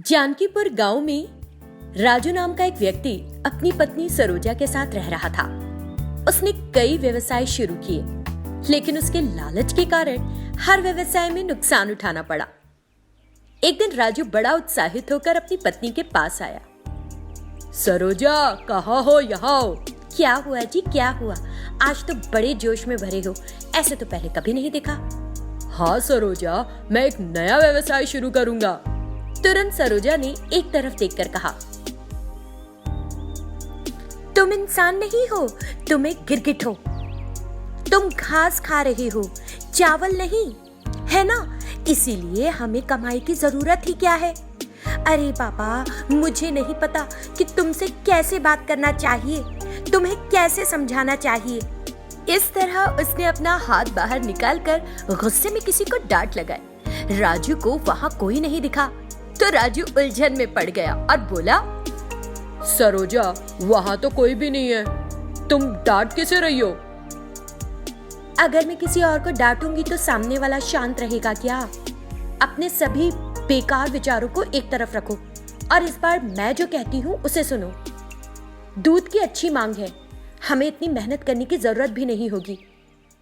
जानकीपुर गांव में राजू नाम का एक व्यक्ति अपनी पत्नी सरोजा के साथ रह रहा था। उसने कई व्यवसाय शुरू किए, लेकिन उसके लालच के कारण हर व्यवसाय में नुकसान उठाना पड़ा। एक दिन राजू बड़ा उत्साहित होकर अपनी पत्नी के पास आया। सरोजा, कहाँ हो? यहाँ आओ। क्या हुआ जी, क्या हुआ? आज तो बड़े जोश में भरे हो, ऐसे तो पहले कभी नहीं देखा। हाँ सरोजा, मैं एक नया व्यवसाय शुरू करूंगा। तुरंत सरोजा ने एक तरफ देखकर कहा, तुम इंसान नहीं हो, तुम एक गिरगिट हो। तुम घास खा रहे हो, चावल नहीं, है ना? इसीलिए हमें कमाई की जरूरत ही क्या है? अरे पापा, मुझे नहीं पता कि तुमसे कैसे बात करना चाहिए, तुम्हें कैसे समझाना चाहिए। इस तरह उसने अपना हाथ बाहर निकालकर गुस्से में किसी को डांट लगाई। राजू को वहां कोई नहीं दिखा, तो राजू उलझन में पड़ गया और बोला, सरोजा, वहां तो कोई भी नहीं है, तुम डांट किसे रही हो? अगर मैं किसी और को डांटूंगी तो सामने वाला शांत रहेगा क्या? अपने सभी बेकार विचारों को एक तरफ रखो और इस बार मैं जो कहती हूँ उसे सुनो। दूध की अच्छी मांग है, हमें इतनी मेहनत करने की जरूरत भी नहीं होगी।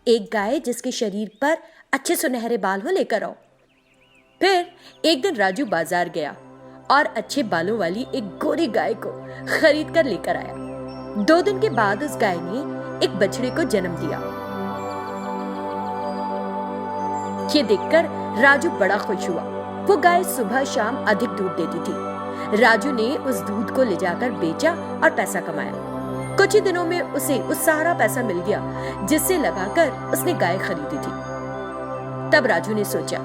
एक गाय जिसके शरीर पर अच्छे सुनहरे बाल हो लेकर आओ। फिर एक दिन राजू बाजार गया और अच्छे बालों वाली एक गोरी गाय को खरीद कर लेकर आया। 2 दिन के बाद उस गाय ने एक बछड़े को जन्म दिया। ये देखकर राजू बड़ा खुश हुआ। वो गाय सुबह शाम अधिक दूध देती थी। राजू ने उस दूध को ले जाकर बेचा और पैसा कमाया। कुछ ही दिनों में उसे उस सारा पैसा मिल गया जिससे लगाकर उसने गाय खरीदी थी। तब राजू ने सोचा,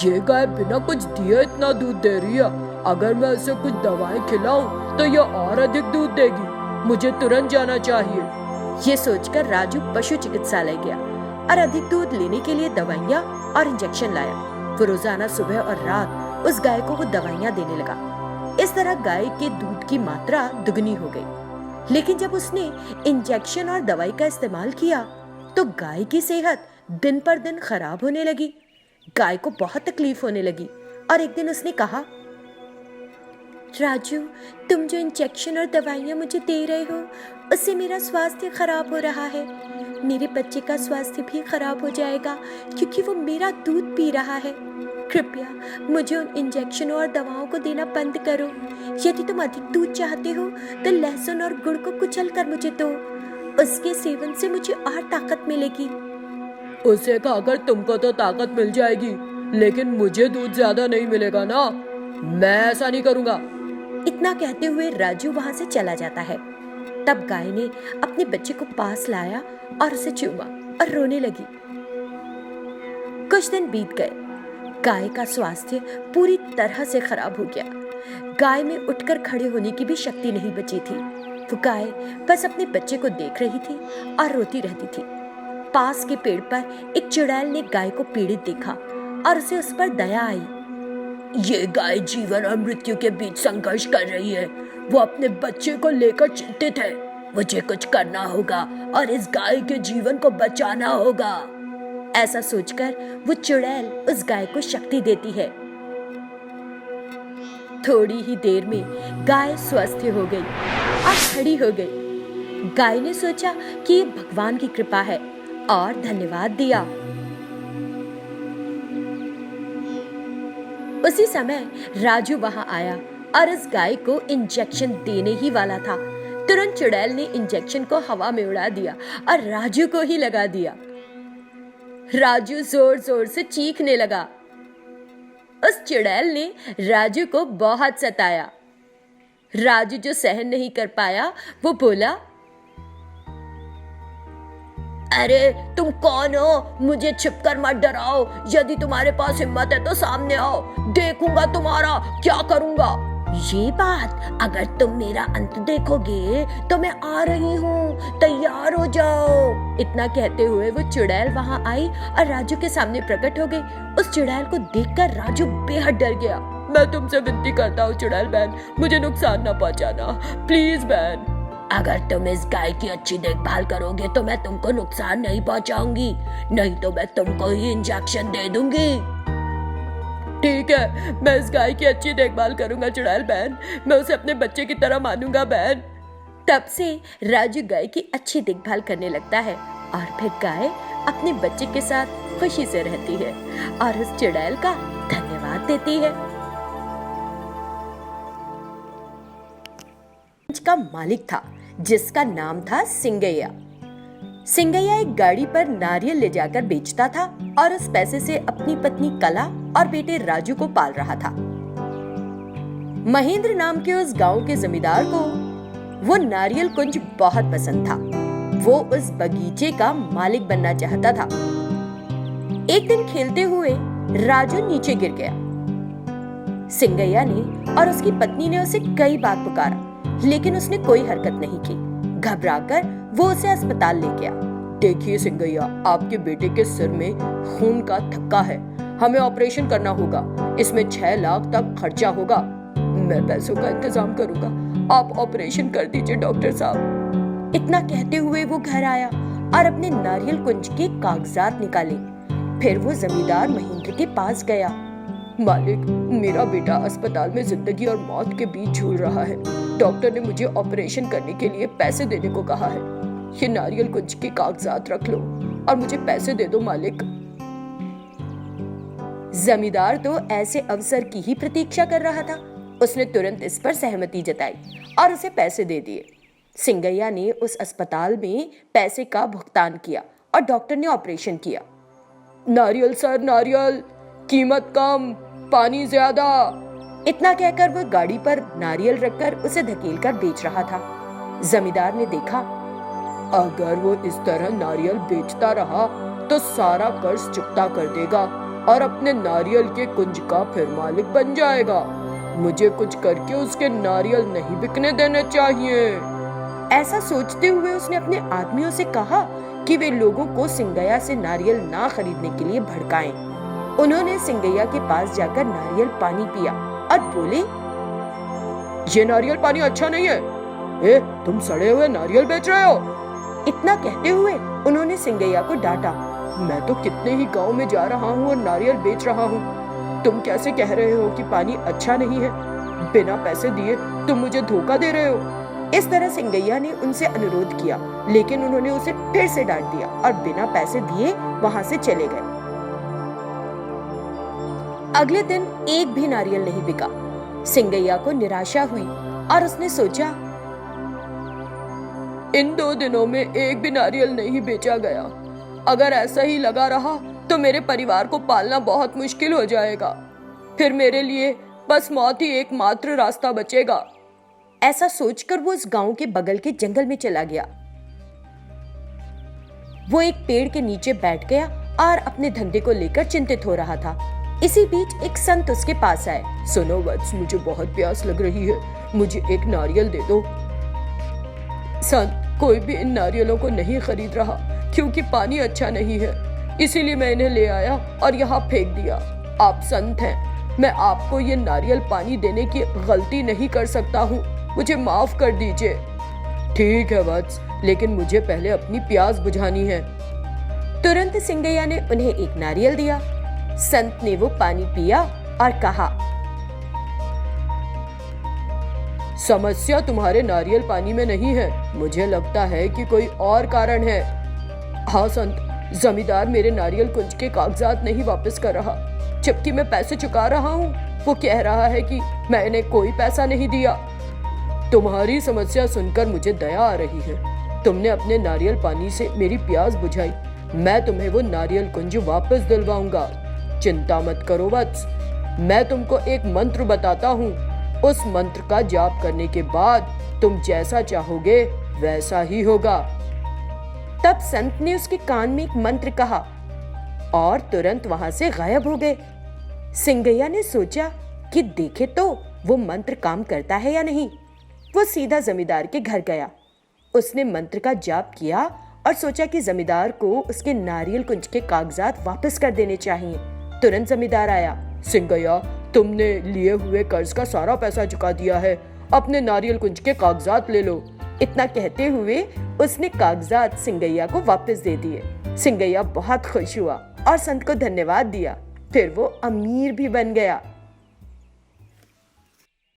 ये गाय बिना कुछ दिए इतना दूध दे रही है, अगर मैं इसे कुछ दवाएं खिलाऊं तो ये और अधिक दूध देगी, मुझे तुरंत जाना चाहिए। ये सोचकर राजू पशु चिकित्सालय गया और अधिक दूध लेने के लिए दवाइयाँ और इंजेक्शन लाया। वो रोजाना सुबह और रात उस गाय को वो दवाइयाँ देने लगा। इस तरह गाय के दूध की मात्रा दुगनी हो गई। लेकिन जब उसने इंजेक्शन और दवाई का इस्तेमाल किया तो गाय की सेहत दिन पर दिन खराब होने लगी। गाय को बहुत तकलीफ होने लगी और एक दिन उसने कहा, राजू, तुम जो इंजेक्शन और दवाइयाँ मुझे दे रहे हो उससे मेरा स्वास्थ्य खराब हो रहा है। मेरे बच्चे का स्वास्थ्य भी खराब हो जाएगा क्योंकि वो मेरा दूध पी रहा है। कृपया मुझे उन इंजेक्शनों और दवाओं को देना बंद करो। यदि तुम अधिक दूध चाहते हो तो लहसुन और गुड़ को कुचल कर मुझे दो। उसके सेवन से मुझे और ताकत मिलेगी। उसे खाकर तुमको तो ताकत मिल जाएगी, लेकिन मुझे दूध ज्यादा नहीं मिलेगा ना। मैं ऐसा नहीं करूंगा। इतना कहते हुए राजू वहां से चला जाता है। तब गाय ने अपने बच्चे को पास लाया और उसे चूमा और रोने लगी। कुछ दिन बीत गए। गाय का स्वास्थ्य पूरी तरह से खराब हो गया। गाय में उठकर खड़े होने की भी शक्ति नहीं बची थी। वो गाय बस अपने बच्चे को देख रही थी और रोती रहती थी। पास के पेड़ पर एक चुड़ैल ने गाय को पीड़ित देखा और उसे उस पर दया आई। ये गाय जीवन और मृत्यु के बीच संघर्ष कर रही है। वो अपने बच्चे को लेकर चिंतित है। मुझे कुछ करना होगा और इस गाय के जीवन को बचाना होगा। ऐसा सोचकर वो चुड़ैल उस गाय को शक्ति देती है। थोड़ी ही देर में गाय स्वस्थ हो गई और खड़ी हो गई। गाय ने सोचा कि ये भगवान की कृपा है और धन्यवाद दिया। उसी समय राजू वहां आया और इस गाय को इंजेक्शन देने ही वाला था। तुरंत चुड़ैल ने इंजेक्शन को हवा में उड़ा दिया और राजू को ही लगा दिया। राजू जोर जोर से चीखने लगा। उस चुड़ैल ने राजू को बहुत सताया। राजू जो सहन नहीं कर पाया, वो बोला, अरे तुम कौन हो? मुझे छिपकर मत डराओ। यदि तुम्हारे पास हिम्मत है तो सामने आओ, देखूंगा तुम्हारा क्या करूंगा। ये बात, अगर तुम मेरा अंत देखोगे तो मैं आ रही हूँ, तैयार हो जाओ। इतना कहते हुए वो चुड़ैल वहां आई और राजू के सामने प्रकट हो गई। उस चुड़ैल को देखकर राजू बेहद डर गया। मैं तुमसे विनती करता हूँ चुड़ैल बहन, मुझे नुकसान न पहुंचाना, प्लीज बहन। अगर तुम इस गाय की अच्छी देखभाल करोगे तो मैं तुमको नुकसान नहीं पहुंचाऊंगी, नहीं तो मैं तुमको ही इंजेक्शन दे दूंगी। ठीक है, मैं इस गाय की अच्छी देखभाल करूंगा चुड़ैल बहन, मैं उसे अपने बच्चे की तरह मानूंगा बहन। तब से राजू गाय की अच्छी देखभाल करने लगता है और फिर गाय अपने बच्चे के साथ खुशी से रहती है और उस चुड़ैल का धन्यवाद देती है। का मालिक था जिसका नाम था सिंगैया। सिंगैया एक गाड़ी पर नारियल ले जाकर बेचता था और उस पैसे से अपनी पत्नी कला और बेटे राजू को पाल रहा था। महेंद्र नाम के उस गांव के जमींदार को वो नारियल कुंज बहुत पसंद था। वो उस बगीचे का मालिक बनना चाहता था। एक दिन खेलते हुए राजू नीचे गिर गया। सिंगैया ने और उसकी पत्नी ने उसे कई बार पुकारा, लेकिन उसने कोई हरकत नहीं की। घबराकर वो उसे अस्पताल ले गया। देखिए सिंगैया, आपके बेटे के सिर में खून का थक्का है, हमें ऑपरेशन करना होगा, इसमें 6 लाख तक खर्चा होगा। मैं पैसों का इंतजाम करूंगा, आप ऑपरेशन कर दीजिए डॉक्टर साहब। इतना कहते हुए वो घर आया और अपने नारियल कुंज के कागजात निकाले। फिर वो जमींदार महेंद्र के पास गया। मालिक, मेरा बेटा अस्पताल में जिंदगी और मौत के बीच झूल रहा है। डॉक्टर ने मुझे ऑपरेशन करने के लिए पैसे देने को कहा है। ये नारियल कुंज के कागजात रख लो और मुझे पैसे दे दो मालिक। जमींदार तो ऐसे अवसर की ही प्रतीक्षा कर रहा था। उसने तुरंत इस पर सहमति जताई और उसे पैसे दे दिए। सिंगैया ने उस अस्पताल में पैसे का भुगतान किया और डॉक्टर ने ऑपरेशन किया। नारियल सर, नारियल, कीमत कम, पानी ज्यादा। इतना कहकर वो गाड़ी पर नारियल रखकर उसे धकेलकर बेच रहा था। जमींदार ने देखा, अगर वो इस तरह नारियल बेचता रहा तो सारा कर्ज चुकता कर देगा और अपने नारियल के कुंज का फिर मालिक बन जाएगा। मुझे कुछ करके उसके नारियल नहीं बिकने देने चाहिए। ऐसा सोचते हुए उसने अपने आदमियों से कहा कि वे लोगों को सिंगैया से नारियल ना खरीदने के लिए भड़काएं। उन्होंने सिंगैया के पास जाकर नारियल पानी पिया और बोले, ये नारियल पानी अच्छा नहीं है। तुम सड़े हुए नारियल बेच रहे हो। इतना कहते हुए उन्होंने सिंगैया को डांटा। मैं तो कितने ही गांव में जा रहा हूँ और नारियल बेच रहा हूँ, तुम कैसे कह रहे हो कि पानी अच्छा नहीं है? बिना पैसे दिए तुम मुझे धोखा दे रहे हो। इस तरह सिंगैया ने उनसे अनुरोध किया, लेकिन उन्होंने उसे फिर से डांट दिया और बिना पैसे दिए वहां से चले गए। अगले दिन एक भी नारियल नहीं बिका। सिंगैया को निराशा हुई और उसने सोचा, इन 2 दिनों में एक भी नारियल नहीं बेचा गया। अगर ऐसा ही लगा रहा तो मेरे परिवार को पालना बहुत मुश्किल हो जाएगा। फिर मेरे लिए बस मौत ही एकमात्र रास्ता बचेगा। ऐसा सोचकर वो उस गांव के बगल के जंगल में चला गया। वो एक पेड़ के नीचे बैठ गया और अपने धंधे को लेकर चिंतित हो रहा था। इसी बीच एक संत उसके पास आए। सुनो वत्स, मुझे बहुत प्यास लग रही है, मुझे एक नारियल दे दो। संत, कोई भी इन नारियलों को नहीं खरीद रहा क्योंकि पानी अच्छा नहीं है, इसीलिए मैं इन्हें ले आया और यहाँ फेंक दिया। आप संत हैं, मैं आपको ये नारियल पानी देने की गलती नहीं कर सकता हूँ, मुझे माफ कर दीजिए। ठीक है वत्स, लेकिन मुझे पहले अपनी प्यास बुझानी है। तुरंत सिंगैया ने उन्हें एक नारियल दिया। संत ने वो पानी पिया और कहा, समस्या तुम्हारे नारियल पानी में नहीं है, मुझे लगता है कि कोई और कारण है। हाँ संत, जमींदार मेरे नारियल कुंज के कागजात नहीं वापस कर रहा, जबकि मैं पैसे चुका रहा हूँ। वो कह रहा है कि मैंने कोई पैसा नहीं दिया। तुम्हारी समस्या सुनकर मुझे दया आ रही है। तुमने अपने नारियल पानी से मेरी प्यास बुझाई, मैं तुम्हें वो नारियल कुंज वापस दिलवाऊंगा। चिंता मत करो वत्स, मैं तुमको एक मंत्र बताता हूँ। उस मंत्र का जाप करने के बाद तुम जैसा चाहोगे वैसा ही होगा। तब संत ने उसके कान में एक मंत्र कहा और तुरंत वहां से गायब हो गए। सिंगैया ने सोचा कि देखे तो वो मंत्र काम करता है या नहीं। वो सीधा जमींदार के घर गया। उसने मंत्र का जाप किया और सोचा कि जमींदार को उसके नारियल कुंज के कागजात वापस कर देने चाहिए। तुरंत जमींदार आया। सिंगैया, तुमने लिए हुए कर्ज का सारा पैसा चुका दिया है, अपने नारियल कुंज के कागजात ले लो। इतना कहते हुए उसने कागजात सिंगैया को वापस दे दिए। सिंगैया बहुत खुश हुआ और संत को धन्यवाद दिया। फिर वो अमीर भी बन गया।